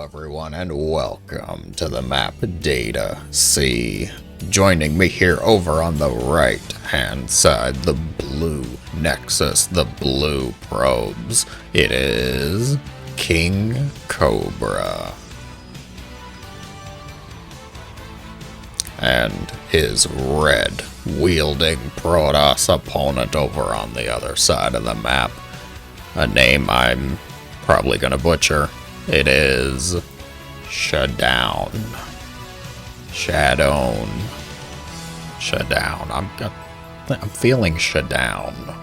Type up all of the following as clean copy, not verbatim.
everyone, and welcome to the map Data C. Joining me here over on the right hand side, the blue Nexus, the blue probes, it is KingCobra. And his red wielding Protoss opponent over on the other side of the map. A name I'm probably gonna butcher. It is ShaDoWn. ShaDoWn. I'm feeling ShaDoWn.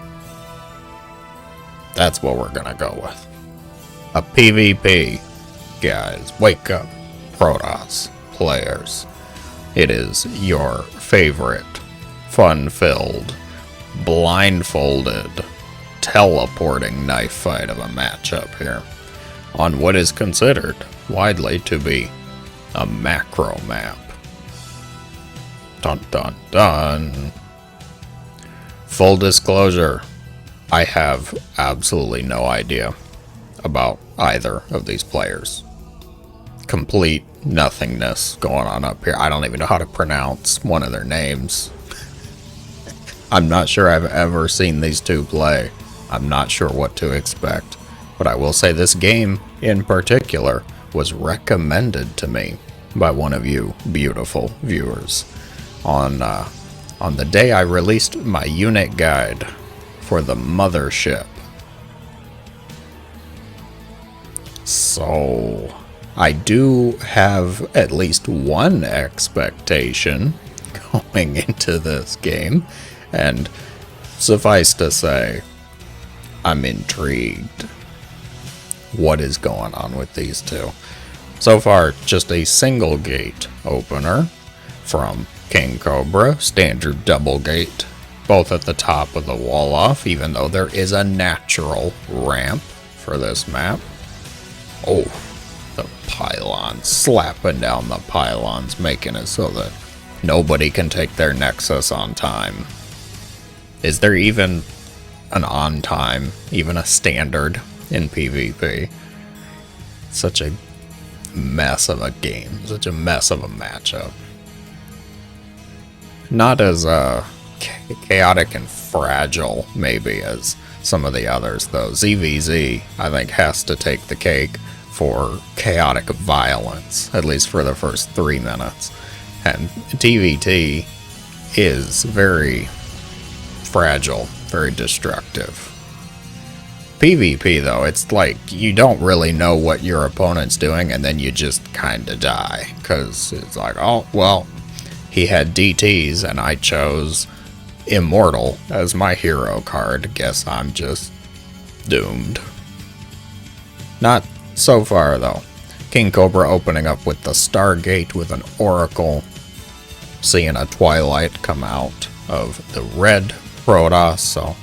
That's what we're gonna go with. A PvP. Guys, wake up. Protoss players. It is your favorite fun-filled, blindfolded, teleporting knife fight of a matchup here on what is considered widely to be a macro map. Dun dun dun. Full disclosure, I have absolutely no idea about either of these players. Complete nothingness going on up here. I don't even know how to pronounce one of their names. I'm not sure I've ever seen these two play. I'm not sure what to expect. But I will say this game, in particular, was recommended to me by one of you beautiful viewers on the day I released my unit guide for the Mothership. So I do have at least one expectation going into this game, and suffice to say, I'm intrigued. What is going on with these two? So far, just a single gate opener from KingCobra, standard double gate, both at the top of the wall off, even though there is a natural ramp for this map. Oh, the pylons, slapping down the pylons, making it so that nobody can take their Nexus on time. Is there even an on time, even a standard in PvP? Such a mess of a game, such a mess of a matchup. Not as chaotic and fragile, maybe, as some of the others, though. ZVZ, I think, has to take the cake for chaotic violence, at least for the first 3 minutes. And TVT is very fragile, very destructive. PvP, though, it's like you don't really know what your opponent's doing, and then you just kinda die. Because it's like, oh, well, he had DTs, and I chose Immortal as my hero card. Guess I'm just doomed. Not so far, though. KingCobra opening up with the Stargate with an Oracle, seeing a Twilight come out of the red Protoss, so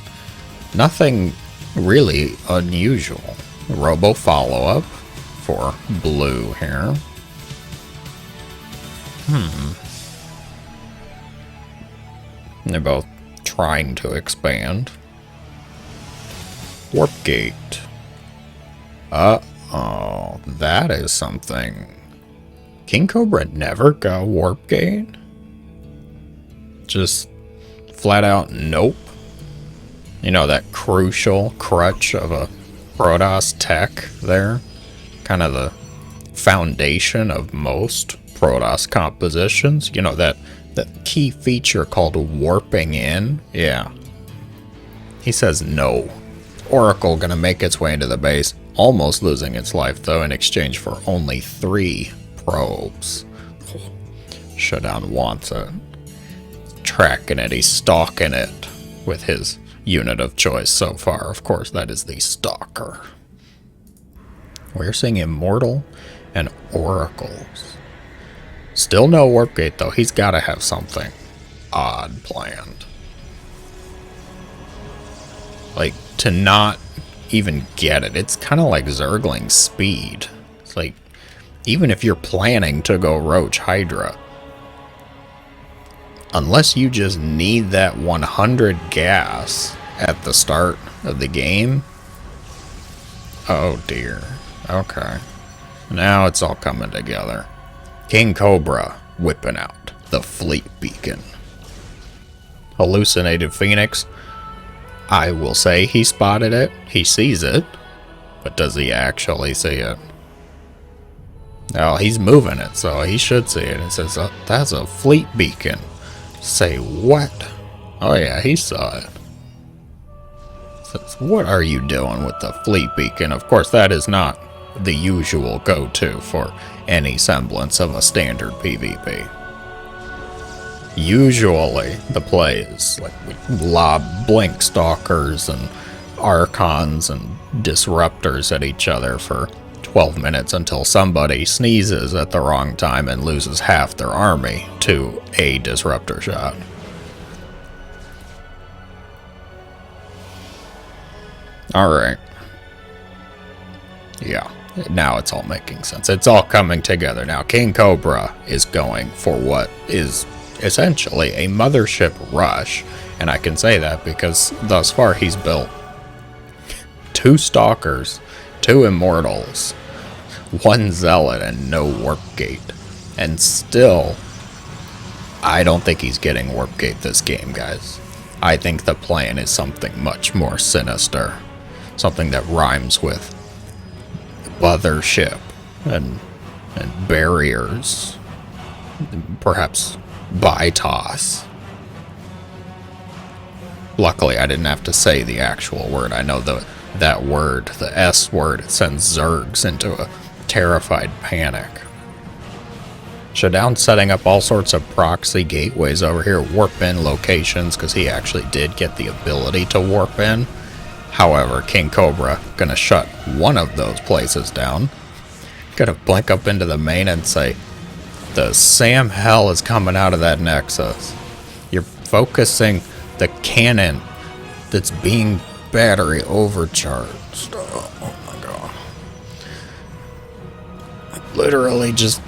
nothing really unusual. Robo follow-up for blue here. They're both trying to expand. Warp gate. Uh-oh, that is something. KingCobra never go warp gate? Just flat out nope. You know, that crucial crutch of a Protoss tech there. Kind of the foundation of most Protoss compositions. You know, that key feature called warping in. Yeah. He says no. Oracle gonna make its way into the base. Almost losing its life, though, in exchange for only 3 probes. ShaDoWn wants it. Tracking it. He's stalking it with his unit of choice so far. Of course, that is the Stalker. We're seeing Immortal and Oracles. Still no warp gate, though. He's got to have something odd planned. Like, to not even get it. It's kind of like Zergling's speed. It's like, even if you're planning to go Roach Hydra, unless you just need that 100 gas at the start of the game. Oh dear. Okay. Now it's all coming together. KingCobra whipping out the fleet beacon. Hallucinated Phoenix, I will say he spotted it. He sees it. But does he actually see it? Oh, he's moving it, so he should see it. It says, that's a fleet beacon. Say what? Oh yeah, he saw it. Says, what are you doing with the fleet beacon? Of course, that is not the usual go-to for any semblance of a standard PvP. Usually, the play is like we lob blink stalkers and archons and disruptors at each other for 12 minutes until somebody sneezes at the wrong time and loses half their army to a disruptor shot. Alright. Yeah, now it's all making sense. It's all coming together now. KingCobra is going for what is essentially a mothership rush, and I can say that because thus far he's built 2 stalkers, 2 immortals, 1 zealot, and no warp gate. And still, I don't think he's getting warp gate this game, guys. I think the plan is something much more sinister. Something that rhymes with mothership and barriers. Perhaps by-toss. Luckily, I didn't have to say the actual word. I know that word, the S word, it sends Zergs into a terrified panic. ShaDoWn setting up all sorts of proxy gateways over here, warp in locations, because he actually did get the ability to warp in. However, KingCobra gonna shut one of those places down. Gonna blink up into the main and say, the Sam hell is coming out of that Nexus. You're focusing the cannon that's being battery overcharged. Oh my god. Literally just...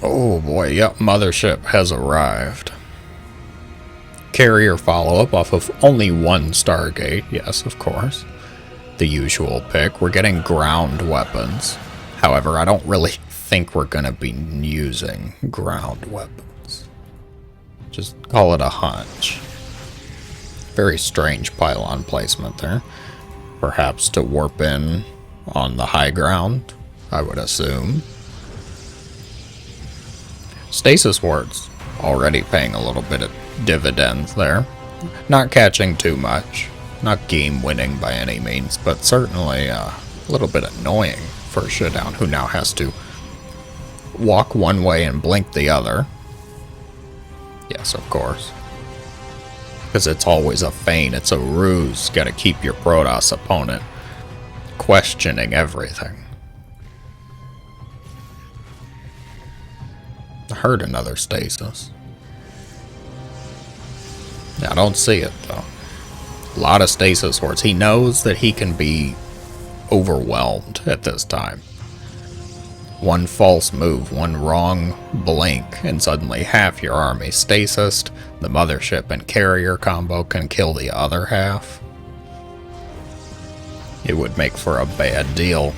Oh boy, yep, mothership has arrived. Carrier follow-up off of only 1 Stargate, yes, of course. The usual pick. We're getting ground weapons. However, I don't really think we're going to be using ground weapons. Just call it a hunch. Very strange pylon placement there. Perhaps to warp in on the high ground, I would assume. Stasis wards already paying a little bit of dividends there. Not catching too much. Not game winning by any means, but certainly a little bit annoying for ShaDoWn, who now has to walk one way and blink the other. Yes, of course. Because it's always a feint, it's a ruse. Gotta keep your Protoss opponent questioning everything. I heard another stasis. I don't see it, though. A lot of stasis hordes. He knows that he can be overwhelmed at this time. One false move, one wrong blink, and suddenly half your army stasised. The mothership and carrier combo can kill the other half. It would make for a bad deal.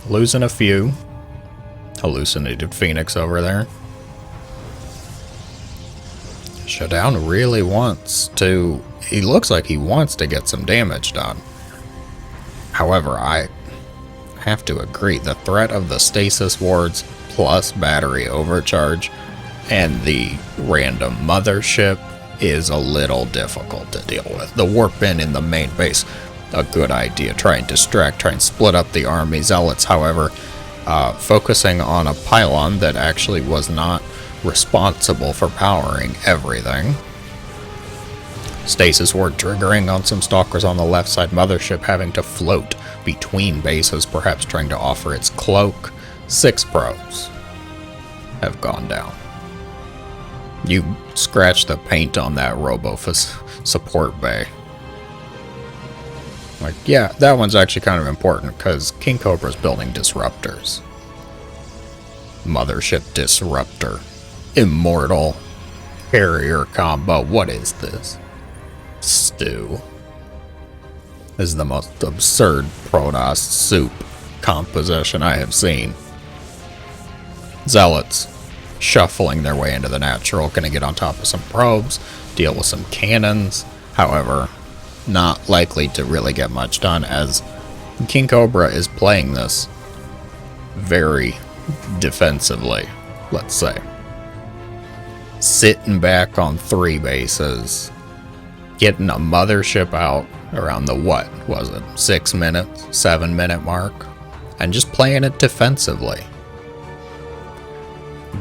Losing a few. Hallucinated Phoenix over there. ShaDoWn really wants to... He looks like he wants to get some damage done. However, I have to agree, the threat of the stasis wards plus battery overcharge and the random mothership is a little difficult to deal with. The warp in the main base, a good idea. Try and distract, try and split up the army. Zealots, however, focusing on a pylon that actually was not responsible for powering everything. Stasis ward triggering on some stalkers on the left side. Mothership having to float between bases, perhaps trying to offer its cloak. 6 probes have gone down. You scratch the paint on that Robo-Fus support bay. Like, yeah, that one's actually kind of important because KingCobra's building disruptors. Mothership disruptor. Immortal. Carrier combo. What is this? Stew. This is the most absurd Protoss soup composition I have seen. Zealots shuffling their way into the natural, gonna get on top of some probes, deal with some cannons. However, not likely to really get much done, as KingCobra is playing this very defensively, let's say. Sitting back on 3 bases, getting a mothership out around the, what was it, 6 minutes, 7 minute mark, and just playing it defensively.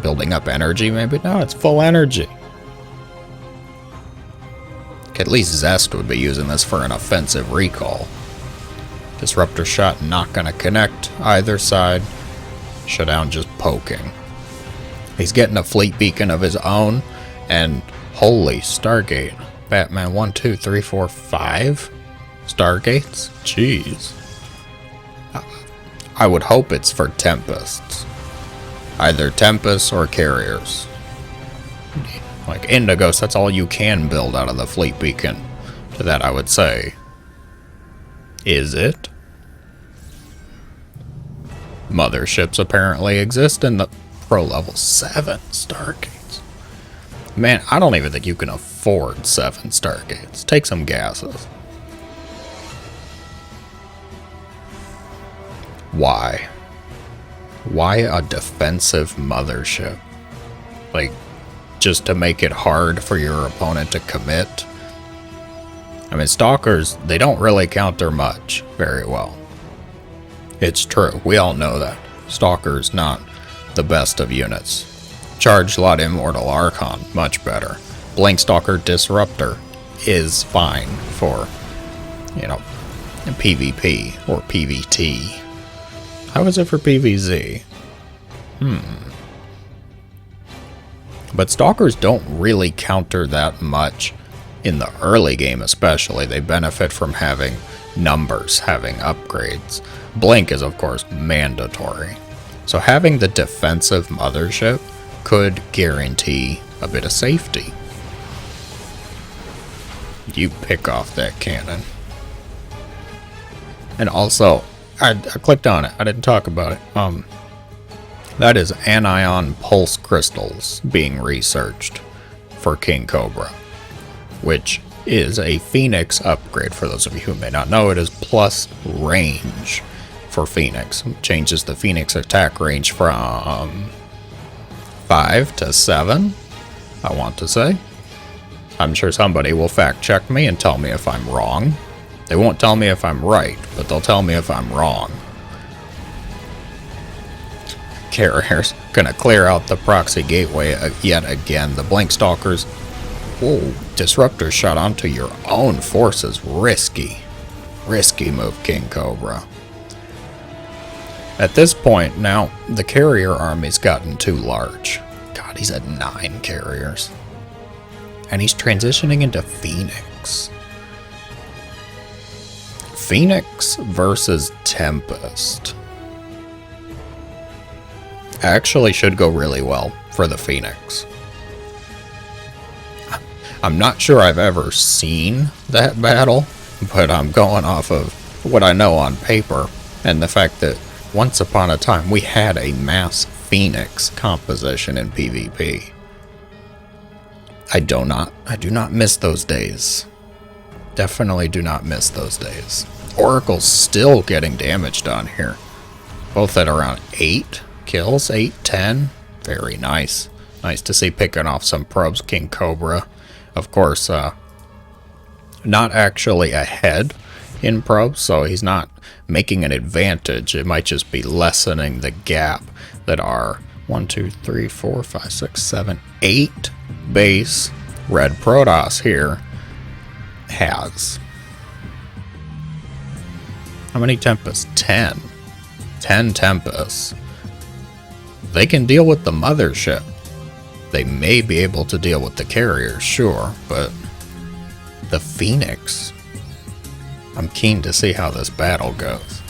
Building up energy, maybe? No, it's full energy. At least Zest would be using this for an offensive recall. Disruptor shot not gonna connect either side. ShaDoWn just poking. He's getting a fleet beacon of his own, and holy Stargate. Batman 1, 2, 3, 4, 5 Stargates? Jeez. I would hope it's for Tempests. Either Tempests or carriers. Like Indigos, that's all you can build out of the fleet beacon. To that I would say. Is it? Motherships apparently exist in the pro level 7 Stargates. Man, I don't even think you can afford 7 Stargates. Take some gases. Why? Why a defensive mothership? Like, just to make it hard for your opponent to commit? I mean, Stalkers, they don't really counter much very well. It's true, we all know that. Stalker's not the best of units. Charge Lot Immortal Archon, much better. Blink Stalker Disruptor is fine for, you know, PvP or PvT. How is it for PvZ? But Stalkers don't really counter that much in the early game especially. They benefit from having numbers, having upgrades. Blink is of course mandatory. So having the defensive mothership could guarantee a bit of safety. You pick off that cannon. And also, I clicked on it. I didn't talk about it. That is anion pulse crystals being researched for KingCobra, which is a Phoenix upgrade. For those of you who may not know, it is plus range for Phoenix. It changes the Phoenix attack range from 5 to 7, I want to say. I'm sure somebody will fact check me and tell me if I'm wrong. They won't tell me if I'm right, but they'll tell me if I'm wrong. Carrier's gonna clear out the proxy gateway yet again. The Blink Stalkers. Whoa, Disruptor shot onto your own forces. Risky. Risky move, KingCobra. At this point, now, the carrier army's gotten too large. God, he's at 9 carriers. And he's transitioning into Phoenix. Phoenix versus Tempest. Actually should go really well for the Phoenix. I'm not sure I've ever seen that battle, but I'm going off of what I know on paper and the fact that once upon a time we had a mass Phoenix composition in PvP. I do not miss those days. Definitely do not miss those days. Oracle's still getting damage done here. Both at around 8 kills, 8, 10. Very nice. Nice to see picking off some probes. KingCobra, of course, not actually ahead in probes, so he's not making an advantage. It might just be lessening the gap that are 1, 2, 3, 4, 5, 6, 7, 8 base red Protoss here has. How many Tempests? 10. 10 Tempests. They can deal with the mothership. They may be able to deal with the carriers, sure, but the Phoenix, I'm keen to see how this battle goes.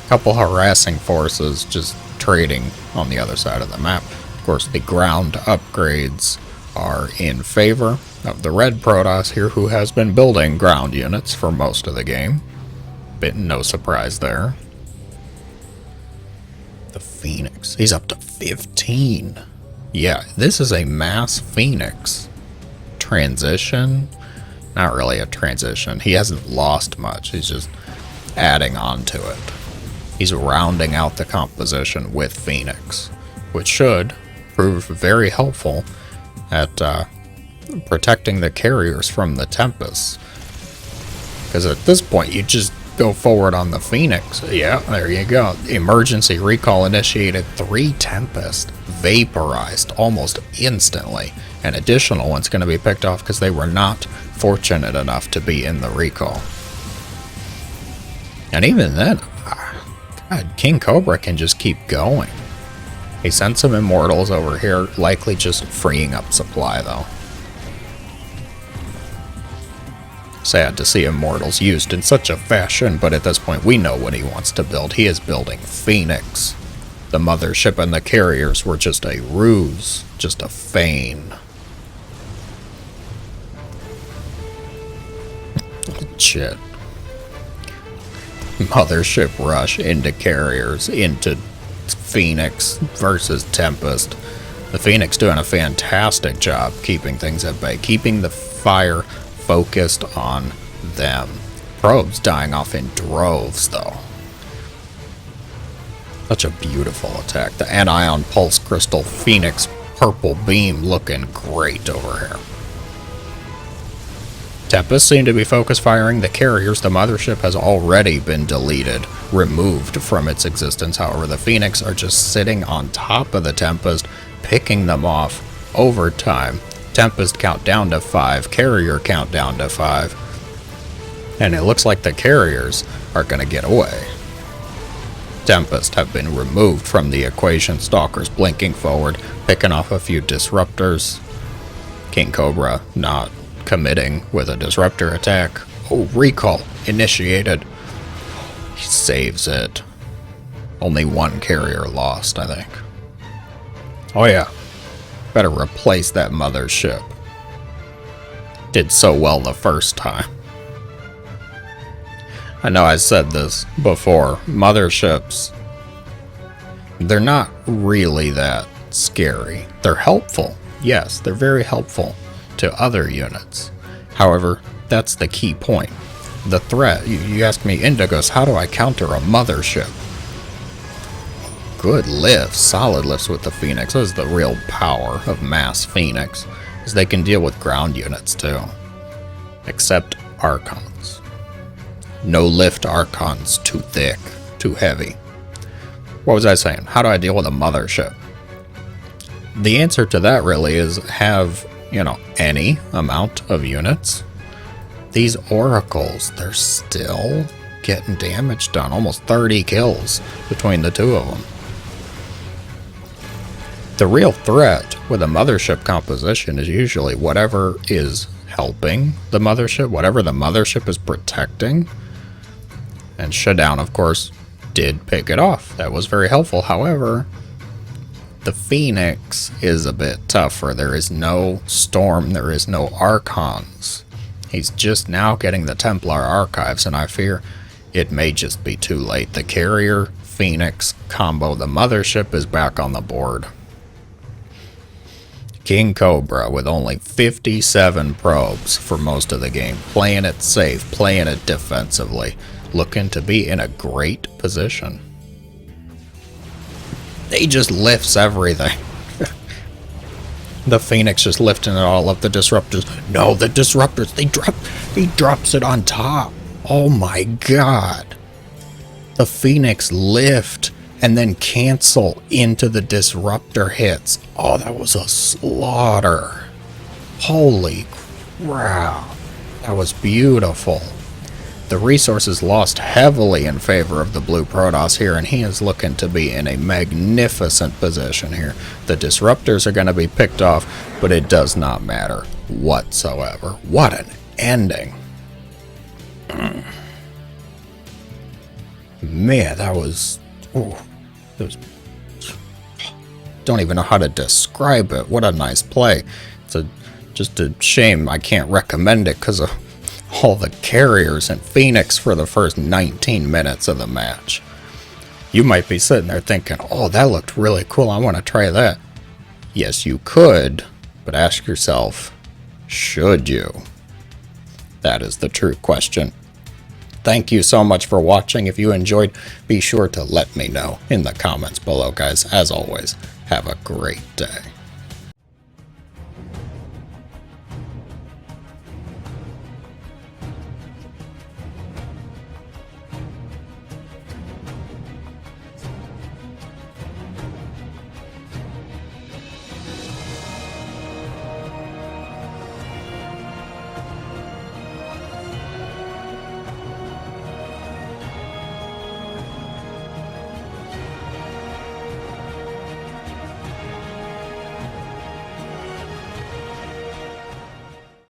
Couple harassing forces just trading on the other side of the map. Of course, the ground upgrades are in favor of the red Protoss here, who has been building ground units for most of the game. Bit no surprise there. The Phoenix. He's up to 15. Yeah, this is a mass Phoenix. Transition? Not really a transition. He hasn't lost much. He's just adding on to it. He's rounding out the composition with Phoenix, which should prove very helpful at protecting the carriers from the Tempests. Because at this point, you just go forward on the Phoenix. Yeah, there you go. Emergency recall initiated. 3 Tempest vaporized almost instantly. An additional one's going to be picked off because they were not fortunate enough to be in the recall. And even then, God, KingCobra can just keep going. He sent some Immortals over here, likely just freeing up supply though. Sad to see Immortals used in such a fashion, but at this point we know what he wants to build. He is building Phoenix. The Mothership and the carriers were just a ruse, just a feign. Shit. Mothership rush into carriers, into Phoenix versus Tempest. The Phoenix doing a fantastic job keeping things at bay, keeping the fire focused on them. Probes dying off in droves, though. Such a beautiful attack. The Anion Pulse Crystal Phoenix Purple Beam looking great over here. Tempest seem to be focus firing the carriers. The Mothership has already been deleted, removed from its existence. However, the Phoenix are just sitting on top of the Tempest, picking them off over time. Tempest count down to 5, carrier count down to 5. And it looks like the carriers are going to get away. Tempest have been removed from the equation. Stalkers blinking forward, picking off a few disruptors. KingCobra not committing with a disruptor attack. Oh, recall initiated. He saves it. Only 1 carrier lost, I think. Oh yeah. Better replace that Mothership. Did so well the first time. I know I said this before. Motherships, they're not really that scary. They're helpful. Yes, they're very helpful to other units. However, that's the key point. The threat, you ask me, Indigos, how do I counter a Mothership? Good lifts, solid lifts with the Phoenix. This is the real power of mass Phoenix, is they can deal with ground units too. Except Archons. No lift Archons, too thick, too heavy. What was I saying? How do I deal with a Mothership? The answer to that really is have, any amount of units. These Oracles, they're still getting damage done. Almost 30 kills between the two of them. The real threat with a Mothership composition is usually whatever is helping the Mothership, whatever the Mothership is protecting. And ShaDoWn, of course, did pick it off. That was very helpful. However, the Phoenix is a bit tougher. There is no Storm, there is no Archons. He's just now getting the Templar Archives, and I fear it may just be too late. The Carrier Phoenix combo, the Mothership is back on the board. KingCobra with only 57 probes for most of the game, playing it safe, playing it defensively, looking to be in a great position. He just lifts everything. The Phoenix just lifting it all up. The disruptors, no, the disruptors, he drops it on top. Oh my god. The Phoenix lift and then cancel into the disruptor hits. Oh, that was a slaughter. Holy crap. That was beautiful. The resources lost heavily in favor of the blue Protoss here, and he is looking to be in a magnificent position here. The disruptors are going to be picked off, but it does not matter whatsoever. What an ending. Man, that was... don't even know how to describe it. What a nice play. It's just a shame I can't recommend it because of all the carriers and Phoenix for the first 19 minutes of the match. You might be sitting there thinking, oh, that looked really cool, I want to try that. Yes, you could, but ask yourself, should you? That is the true question. Thank you so much for watching. If you enjoyed, be sure to let me know in the comments below, guys. As always, have a great day.